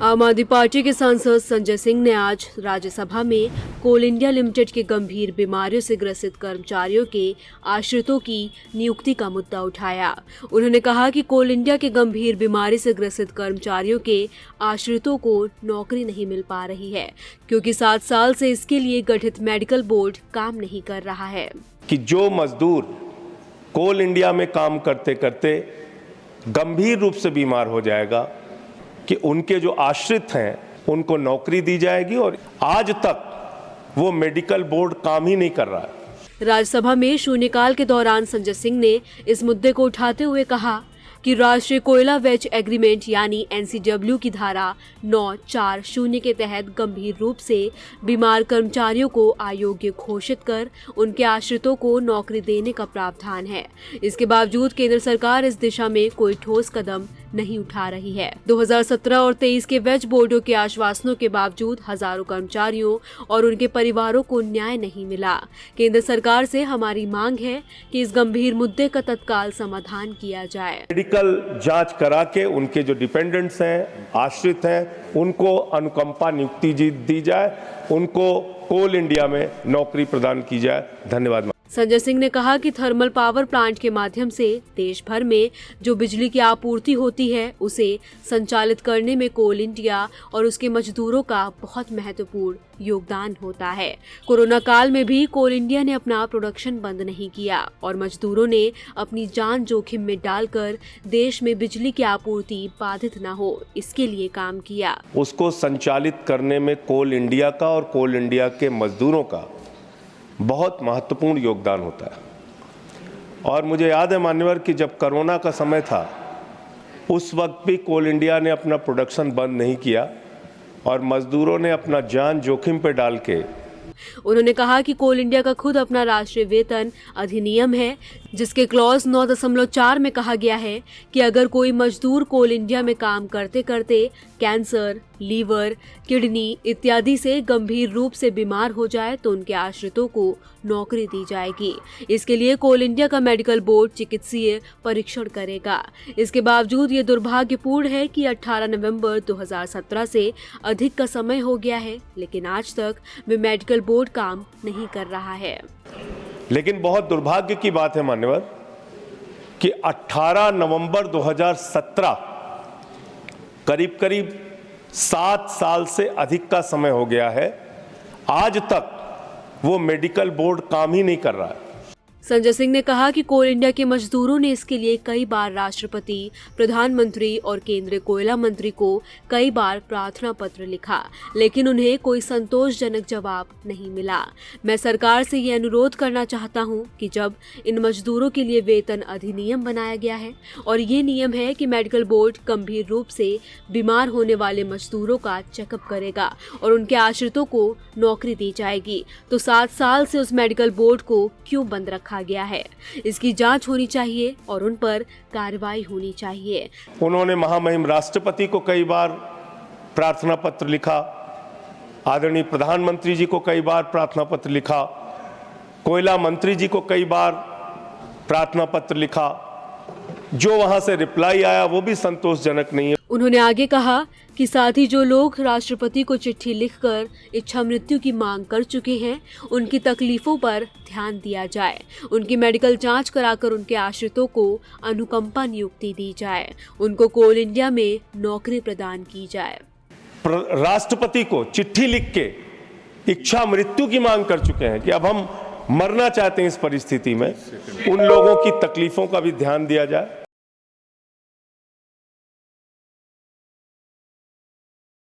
आम आदमी पार्टी के सांसद संजय सिंह ने आज राज्यसभा में कोल इंडिया लिमिटेड के गंभीर बीमारियों से ग्रसित कर्मचारियों के आश्रितों की नियुक्ति का मुद्दा उठाया। उन्होंने कहा कि कोल इंडिया के गंभीर बीमारी से ग्रसित कर्मचारियों के आश्रितों को नौकरी नहीं मिल पा रही है, क्योंकि 7 साल से इसके लिए गठित मेडिकल बोर्ड काम नहीं कर रहा है। कि जो मजदूर कोल इंडिया में काम करते करते गंभीर रूप से बीमार हो जाएगा कि उनके जो आश्रित हैं उनको नौकरी दी जाएगी, और आज तक वो मेडिकल बोर्ड काम ही नहीं कर रहा है। राज्यसभा में शून्यकाल के दौरान संजय सिंह ने इस मुद्दे को उठाते हुए कहा कि राष्ट्रीय कोयला वेज एग्रीमेंट यानी NCW की धारा 940 के तहत गंभीर रूप से बीमार कर्मचारियों को अयोग्य घोषित कर उनके आश्रितों को नौकरी देने का प्रावधान है। इसके बावजूद केंद्र सरकार इस दिशा में कोई ठोस कदम नहीं उठा रही है। 2017 और 23 के वेज बोर्डों के आश्वासनों के बावजूद हजारों कर्मचारियों और उनके परिवारों को न्याय नहीं मिला। केंद्र सरकार से हमारी मांग है कि इस गंभीर मुद्दे का तत्काल समाधान किया जाए। मेडिकल जांच करा के उनके जो डिपेंडेंट्स हैं, आश्रित हैं, उनको अनुकंपा नियुक्ति दी जाए, उनको कोल इंडिया में नौकरी प्रदान की जाए। धन्यवाद। संजय सिंह ने कहा कि थर्मल पावर प्लांट के माध्यम से देश भर में जो बिजली की आपूर्ति होती है उसे संचालित करने में कोल इंडिया और उसके मजदूरों का बहुत महत्वपूर्ण योगदान होता है। कोरोना काल में भी कोल इंडिया ने अपना प्रोडक्शन बंद नहीं किया और मजदूरों ने अपनी जान जोखिम में डालकर देश में बिजली की आपूर्ति बाधित न हो, इसके लिए काम किया। उसको संचालित करने में कोल इंडिया का और कोल इंडिया के मजदूरों का बहुत महत्वपूर्ण योगदान होता है। और मुझे याद है मान्यवर कि जब कोरोना का समय था उस वक्त भी कोल इंडिया ने अपना प्रोडक्शन बंद नहीं किया और मजदूरों ने अपना जान जोखिम पे डाल के। उन्होंने कहा कि कोल इंडिया का खुद अपना राष्ट्रीय वेतन अधिनियम है, जिसके क्लॉज 9.4 में कहा गया है कि अगर कोई मजदूर कोल इंडिया में काम करते करते कैंसर, लीवर, किडनी इत्यादि से गंभीर रूप से बीमार हो जाए तो उनके आश्रितों को नौकरी दी जाएगी। इसके लिए कोल इंडिया का मेडिकल बोर्ड चिकित्सीय परीक्षण करेगा। इसके बावजूद ये दुर्भाग्यपूर्ण है कि 18 नवंबर 2017 से अधिक का समय हो गया है, लेकिन आज तक वे मेडिकल बोर्ड काम नहीं कर रहा है। लेकिन बहुत दुर्भाग्य की बात है मान्यवर कि 18 नवंबर 2017 करीब 7 साल से अधिक का समय हो गया है, आज तक वो मेडिकल बोर्ड काम ही नहीं कर रहा है। संजय सिंह ने कहा कि कोल इंडिया के मजदूरों ने इसके लिए कई बार राष्ट्रपति, प्रधानमंत्री और केंद्रीय कोयला मंत्री को कई बार प्रार्थना पत्र लिखा, लेकिन उन्हें कोई संतोषजनक जवाब नहीं मिला। मैं सरकार से ये अनुरोध करना चाहता हूं कि जब इन मजदूरों के लिए वेतन अधिनियम बनाया गया है और ये नियम है कि मेडिकल बोर्ड गंभीर रूप से बीमार होने वाले मजदूरों का चेकअप करेगा और उनके आश्रितों को नौकरी दी जाएगी, तो 7 साल से उस मेडिकल बोर्ड को क्यों बंद रखा गया है? इसकी जांच होनी चाहिए और उन पर कार्रवाई होनी चाहिए। उन्होंने महामहिम राष्ट्रपति को कई बार प्रार्थना पत्र लिखा, आदरणीय प्रधानमंत्री जी को कई बार प्रार्थना पत्र लिखा, कोयला मंत्री जी को कई बार प्रार्थना पत्र लिखा। जो वहां से रिप्लाई आया वो भी संतोषजनक नहीं है। उन्होंने आगे कहा कि साथ ही जो लोग राष्ट्रपति को चिट्ठी लिखकर इच्छा मृत्यु की मांग कर चुके हैं, उनकी तकलीफों पर ध्यान दिया जाए, उनकी मेडिकल जांच कराकर उनके आश्रितों को अनुकंपा नियुक्ति दी जाए, उनको कोल इंडिया में नौकरी प्रदान की जाए। राष्ट्रपति को चिट्ठी लिख के इच्छा मृत्यु की मांग कर चुके हैं कि अब हम मरना चाहते हैं इस परिस्थिति में, उन लोगों की तकलीफों का भी ध्यान दिया जाए।